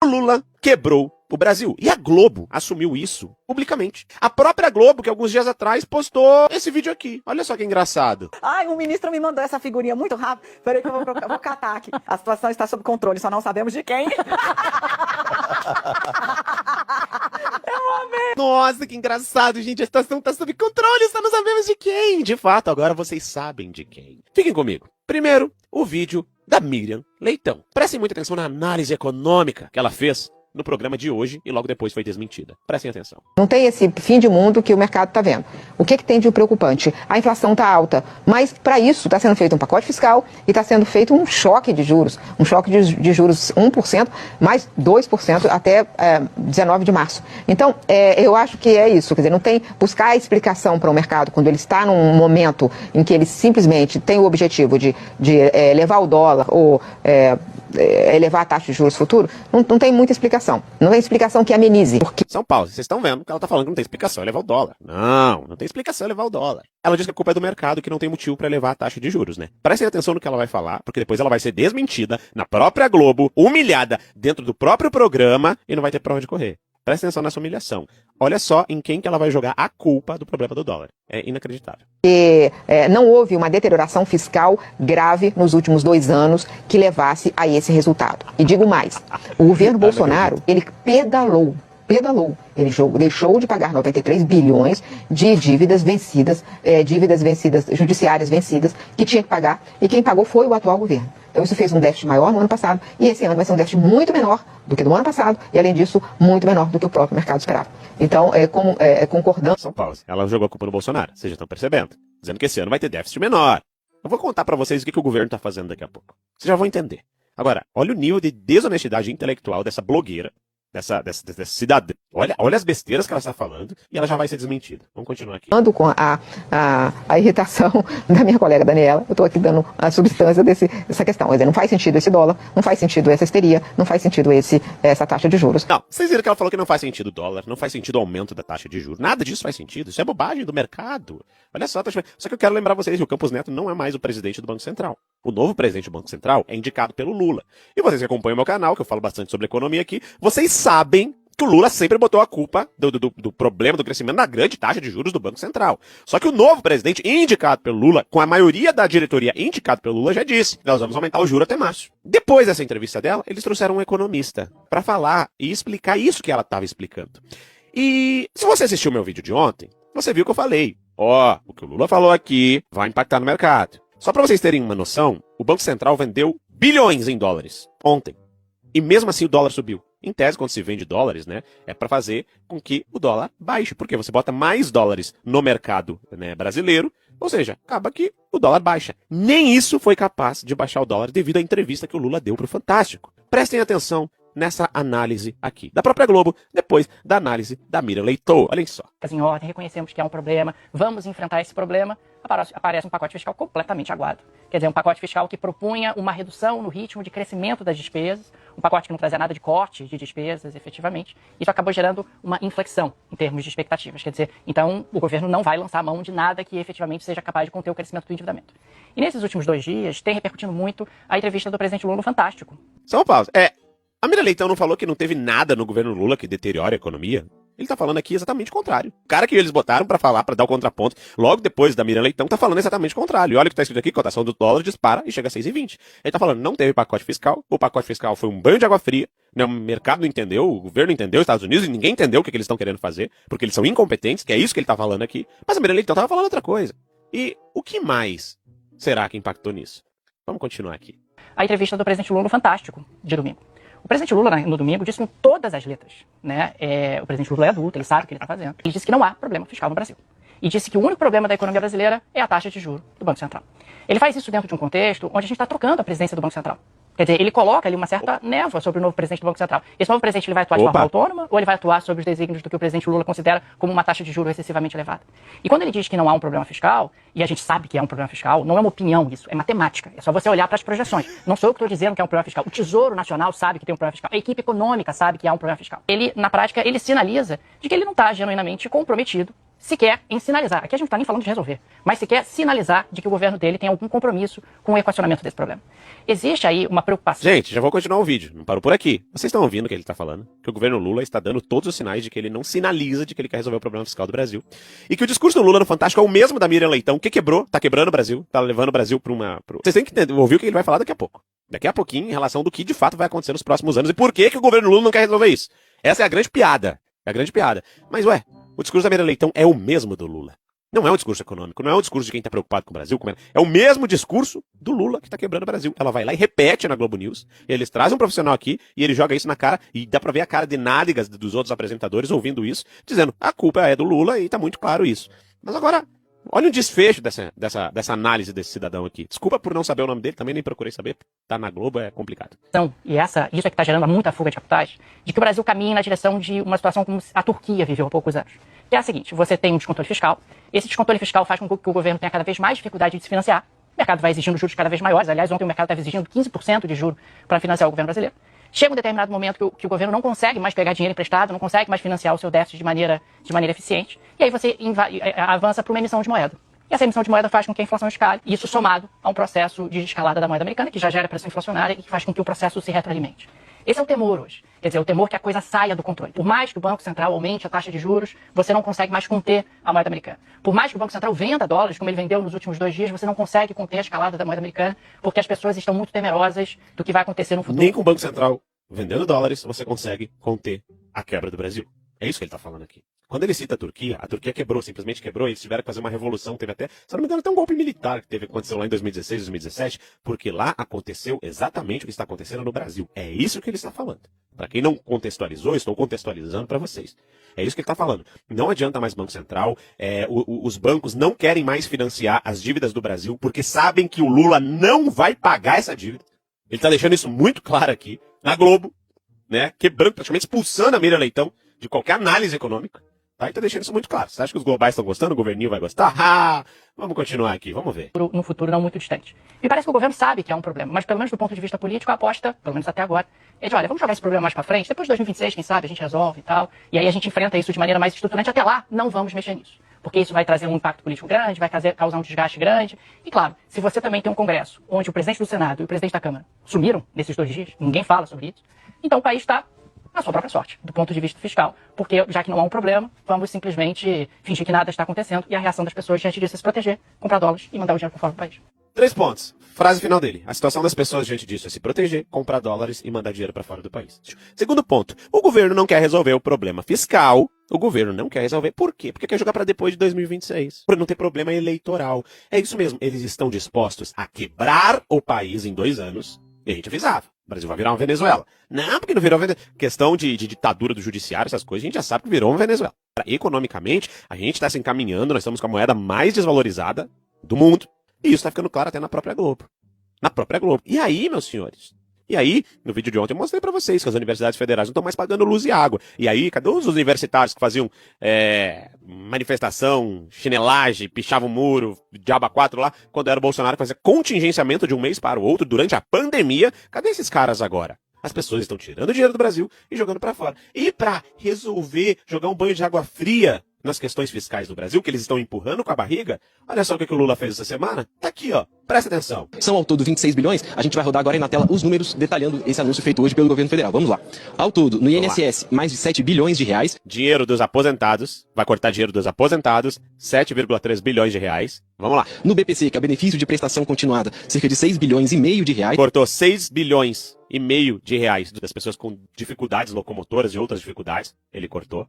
O Lula quebrou o Brasil. E a Globo assumiu isso publicamente. A própria Globo, que alguns dias atrás postou esse vídeo aqui. Olha só que engraçado. Ai, um ministro me mandou essa figurinha muito rápido. Peraí que eu vou catar aqui. A situação está sob controle, só não sabemos de quem. Nossa, que engraçado, gente. A situação tá sob controle, só não sabemos de quem. De fato, agora vocês sabem de quem. Fiquem comigo. Primeiro, o vídeo da Miriam Leitão. Prestem muita atenção na análise econômica que ela fez no programa de hoje e logo depois foi desmentida. Prestem atenção. Não tem esse fim de mundo que o mercado está vendo. O que tem de preocupante? A inflação está alta, mas para isso está sendo feito um pacote fiscal e está sendo feito um choque de juros. Um choque de juros 1%, mais 2% até 19 de março. Então, eu acho que é isso. Quer dizer, não tem buscar a explicação para o mercado quando ele está num momento em que ele simplesmente tem o objetivo de elevar o dólar ou elevar a taxa de juros futuro, não tem muita explicação. Não tem explicação que amenize. Porque... São Paulo, vocês estão vendo que ela tá falando que não tem explicação elevar o dólar. Não tem explicação elevar o dólar. Ela diz que a culpa é do mercado, que não tem motivo para elevar a taxa de juros, né? Prestem atenção no que ela vai falar, porque depois ela vai ser desmentida na própria Globo, humilhada dentro do próprio programa e não vai ter prova de correr. Prestem atenção nessa humilhação. Olha só em quem que ela vai jogar a culpa do problema do dólar. É inacreditável. Não houve uma deterioração fiscal grave nos últimos 2 anos que levasse a esse resultado. E digo mais, o governo Bolsonaro, ele pedalou. Ele deixou de pagar 93 bilhões de dívidas vencidas, judiciárias vencidas, que tinha que pagar, e quem pagou foi o atual governo. Então isso fez um déficit maior no ano passado, e esse ano vai ser um déficit muito menor do que no ano passado, e além disso, muito menor do que o próprio mercado esperava. Então, concordando... São Paulo, ela jogou a culpa no Bolsonaro, vocês já estão percebendo, dizendo que esse ano vai ter déficit menor. Eu vou contar pra vocês o que o governo tá fazendo daqui a pouco. Vocês já vão entender. Agora, olha o nível de desonestidade intelectual dessa blogueira, dessa cidadã. Olha as besteiras que ela está falando e ela já vai ser desmentida. Vamos continuar aqui. Ando com a irritação da minha colega Daniela, eu estou aqui dando a substância dessa questão. Quer dizer, não faz sentido esse dólar, não faz sentido essa histeria, não faz sentido essa taxa de juros. Não, vocês viram que ela falou que não faz sentido o dólar, não faz sentido o aumento da taxa de juros. Nada disso faz sentido, isso é bobagem do mercado. Olha só, só que eu quero lembrar vocês que o Campos Neto não é mais o presidente do Banco Central. O novo presidente do Banco Central é indicado pelo Lula. E vocês que acompanham o meu canal, que eu falo bastante sobre economia aqui, vocês sabem que o Lula sempre botou a culpa do problema do crescimento na grande taxa de juros do Banco Central. Só que o novo presidente, indicado pelo Lula, com a maioria da diretoria indicado pelo Lula, já disse: nós vamos aumentar o juro até março. Depois dessa entrevista dela, eles trouxeram um economista para falar e explicar isso que ela estava explicando. E se você assistiu meu vídeo de ontem, você viu que eu falei: o que o Lula falou aqui vai impactar no mercado. Só para vocês terem uma noção, o Banco Central vendeu bilhões em dólares ontem. E mesmo assim o dólar subiu. Em tese, quando se vende dólares, né, é para fazer com que o dólar baixe. Porque você bota mais dólares no mercado, né, brasileiro, ou seja, acaba que o dólar baixa. Nem isso foi capaz de baixar o dólar devido à entrevista que o Lula deu pro Fantástico. Prestem atenção nessa análise aqui, da própria Globo, depois da análise da Miriam Leitão. Olhem só. Em ordem, reconhecemos que há um problema, vamos enfrentar esse problema, aparece um pacote fiscal completamente aguado. Quer dizer, um pacote fiscal que propunha uma redução no ritmo de crescimento das despesas, um pacote que não trazia nada de corte de despesas, efetivamente. Isso acabou gerando uma inflexão em termos de expectativas. Quer dizer, então o governo não vai lançar mão de nada que efetivamente seja capaz de conter o crescimento do endividamento. E nesses últimos 2 dias tem repercutindo muito a entrevista do presidente Lula no Fantástico. Só uma pausa. A Miriam Leitão não falou que não teve nada no governo Lula que deteriore a economia? Ele tá falando aqui exatamente o contrário. O cara que eles botaram pra falar, pra dar o contraponto, logo depois da Miriam Leitão, tá falando exatamente o contrário. E olha o que tá escrito aqui, cotação do dólar dispara e chega a 6,20. Ele tá falando, não teve pacote fiscal, o pacote fiscal foi um banho de água fria, né? O mercado não entendeu, o governo não entendeu, os Estados Unidos, e ninguém entendeu o que eles estão querendo fazer, porque eles são incompetentes, que é isso que ele tá falando aqui. Mas a Miriam Leitão tava falando outra coisa. E o que mais será que impactou nisso? Vamos continuar aqui. A entrevista do presidente Lula no Fantástico, de domingo. O presidente Lula, no domingo, disse com todas as letras, né? O presidente Lula é adulto, ele sabe o que ele está fazendo. Ele disse que não há problema fiscal no Brasil. E disse que o único problema da economia brasileira é a taxa de juros do Banco Central. Ele faz isso dentro de um contexto onde a gente está trocando a presidência do Banco Central. Quer dizer, ele coloca ali uma certa névoa sobre o novo presidente do Banco Central. Esse novo presidente ele vai atuar de forma autônoma ou ele vai atuar sobre os desígnios do que o presidente Lula considera como uma taxa de juros excessivamente elevada? E quando ele diz que não há um problema fiscal, e a gente sabe que é um problema fiscal, não é uma opinião isso, é matemática. É só você olhar para as projeções. Não sou eu que estou dizendo que é um problema fiscal. O Tesouro Nacional sabe que tem um problema fiscal. A equipe econômica sabe que há um problema fiscal. Ele, na prática, ele sinaliza de que ele não está genuinamente comprometido sequer em sinalizar, aqui a gente não está nem falando de resolver, mas sequer sinalizar de que o governo dele tem algum compromisso com o equacionamento desse problema. Existe aí uma preocupação. Gente, já vou continuar o vídeo, não parou por aqui. Vocês estão ouvindo o que ele está falando? Que o governo Lula está dando todos os sinais de que ele não sinaliza de que ele quer resolver o problema fiscal do Brasil. E que o discurso do Lula no Fantástico é o mesmo da Miriam Leitão, que quebrou, tá quebrando o Brasil, tá levando o Brasil para uma... Vocês têm que ouvir o que ele vai falar daqui a pouco. Daqui a pouquinho, em relação do que de fato vai acontecer nos próximos anos e por que o governo Lula não quer resolver isso. Essa é a grande piada. É a grande piada. Mas, o discurso da Miriam Leitão é o mesmo do Lula. Não é um discurso econômico, não é um discurso de quem está preocupado com o Brasil. É o mesmo discurso do Lula que está quebrando o Brasil. Ela vai lá e repete na Globo News, e eles trazem um profissional aqui, e ele joga isso na cara, e dá pra ver a cara de nádegas dos outros apresentadores ouvindo isso, dizendo, a culpa é do Lula, e tá muito claro isso. Mas agora, olha o desfecho dessa análise desse cidadão aqui. Desculpa por não saber o nome dele, também nem procurei saber, tá na Globo, é complicado. Então, e isso é que está gerando muita fuga de capitais, de que o Brasil caminha na direção de uma situação como a Turquia viveu há poucos anos. Que é a seguinte, você tem um descontrole fiscal, esse descontrole fiscal faz com que o governo tenha cada vez mais dificuldade de se financiar, o mercado vai exigindo juros cada vez maiores, aliás, ontem o mercado estava exigindo 15% de juros para financiar o governo brasileiro. Chega um determinado momento que o governo não consegue mais pegar dinheiro emprestado, não consegue mais financiar o seu déficit de maneira eficiente, e aí você avança para uma emissão de moeda. E essa emissão de moeda faz com que a inflação escale, isso somado a um processo de escalada da moeda americana, que já gera pressão inflacionária e que faz com que o processo se retroalimente. Esse é o temor hoje. Quer dizer, o temor que a coisa saia do controle. Por mais que o Banco Central aumente a taxa de juros, você não consegue mais conter a moeda americana. Por mais que o Banco Central venda dólares, como ele vendeu nos últimos 2 dias, você não consegue conter a escalada da moeda americana, porque as pessoas estão muito temerosas do que vai acontecer no futuro. Nem com o Banco Central vendendo dólares, você consegue conter a quebra do Brasil. É isso que ele está falando aqui. Quando ele cita a Turquia quebrou, simplesmente quebrou, eles tiveram que fazer uma revolução, teve até, se não me engano, até um golpe militar que aconteceu lá em 2016, 2017, porque lá aconteceu exatamente o que está acontecendo no Brasil. É isso que ele está falando. Para quem não contextualizou, estou contextualizando para vocês. É isso que ele está falando. Não adianta mais Banco Central, os bancos não querem mais financiar as dívidas do Brasil, porque sabem que o Lula não vai pagar essa dívida. Ele está deixando isso muito claro aqui, na Globo, né, quebrando, praticamente expulsando a Miriam Leitão de qualquer análise econômica. Tá? E tá deixando isso muito claro. Você acha que os globais estão gostando? O governinho vai gostar? Vamos continuar aqui, vamos ver. No futuro não muito distante. Me parece que o governo sabe que é um problema, mas pelo menos do ponto de vista político, a aposta, pelo menos até agora, é de, olha, vamos jogar esse problema mais pra frente, depois de 2026, quem sabe, a gente resolve e tal, e aí a gente enfrenta isso de maneira mais estruturante, até lá, não vamos mexer nisso. Porque isso vai trazer um impacto político grande, vai causar um desgaste grande. E claro, se você também tem um Congresso, onde o presidente do Senado e o presidente da Câmara sumiram nesses 2 dias, ninguém fala sobre isso, então o país está na sua própria sorte, do ponto de vista fiscal. Porque, já que não há um problema, vamos simplesmente fingir que nada está acontecendo e a reação das pessoas diante disso é se proteger, comprar dólares e mandar o dinheiro para fora do país. 3 pontos. Frase final dele. A situação das pessoas diante disso é se proteger, comprar dólares e mandar dinheiro para fora do país. Segundo ponto. O governo não quer resolver o problema fiscal. O governo não quer resolver. Por quê? Porque quer jogar para depois de 2026. Para não ter problema eleitoral. É isso mesmo. Eles estão dispostos a quebrar o país em 2 anos. E a gente avisava. O Brasil vai virar uma Venezuela. Não, porque não virou Venezuela. Questão de ditadura do judiciário, essas coisas, a gente já sabe que virou uma Venezuela. Economicamente, a gente está se encaminhando, nós estamos com a moeda mais desvalorizada do mundo. E isso está ficando claro até na própria Globo. Na própria Globo. E aí, meus senhores? E aí, no vídeo de ontem eu mostrei para vocês que as universidades federais não estão mais pagando luz e água. E aí, cadê os universitários que faziam manifestação, chinelagem, pichavam o muro, diaba 4 lá, quando era o Bolsonaro que fazia contingenciamento de um mês para o outro durante a pandemia? Cadê esses caras agora? As pessoas estão tirando dinheiro do Brasil e jogando para fora. E para resolver, jogar um banho de água fria nas questões fiscais do Brasil, que eles estão empurrando com a barriga, olha só o que o Lula fez essa semana. Tá aqui, ó. Presta atenção. São ao todo 26 bilhões. A gente vai rodar agora aí na tela os números detalhando esse anúncio feito hoje pelo governo federal. Vamos lá. Ao todo, no INSS, mais de 7 bilhões de reais. Dinheiro dos aposentados. Vai cortar dinheiro dos aposentados. 7,3 bilhões de reais. Vamos lá. No BPC, que é benefício de prestação continuada, cerca de 6 bilhões e meio de reais. Cortou 6 bilhões e meio de reais das pessoas com dificuldades locomotoras e outras dificuldades. Ele cortou.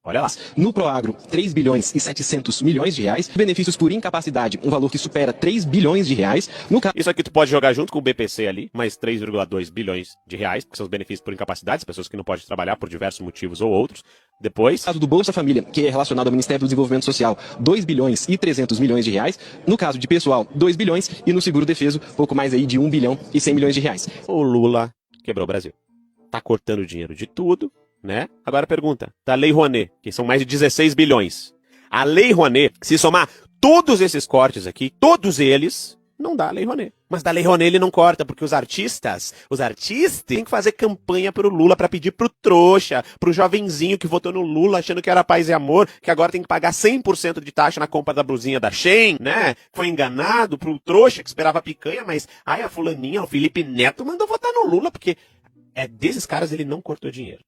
Olha lá. No Proagro, 3 bilhões e 700 milhões de reais. Benefícios por incapacidade, um valor que supera 3 bilhões de reais. Isso aqui tu pode jogar junto com o BPC ali, mais 3,2 bilhões de reais, porque são os benefícios por incapacidade, pessoas que não podem trabalhar por diversos motivos ou outros. Depois... No caso do Bolsa Família, que é relacionado ao Ministério do Desenvolvimento Social, 2 bilhões e 300 milhões de reais. No caso de pessoal, 2 bilhões. E no seguro defeso, pouco mais aí de 1 bilhão e 100 milhões de reais. O Lula quebrou o Brasil. Tá cortando dinheiro de tudo. Né? Agora pergunta, da Lei Rouanet, que são mais de 16 bilhões. A Lei Rouanet, se somar todos esses cortes aqui, todos eles, não dá a Lei Rouanet. Mas da Lei Rouanet ele não corta, porque os artistas têm que fazer campanha pro Lula pra pedir pro trouxa, pro jovenzinho que votou no Lula achando que era paz e amor, que agora tem que pagar 100% de taxa na compra da blusinha da Shein, né? Foi enganado pro trouxa que esperava picanha, mas a fulaninha, o Felipe Neto mandou votar no Lula, porque desses caras ele não cortou dinheiro.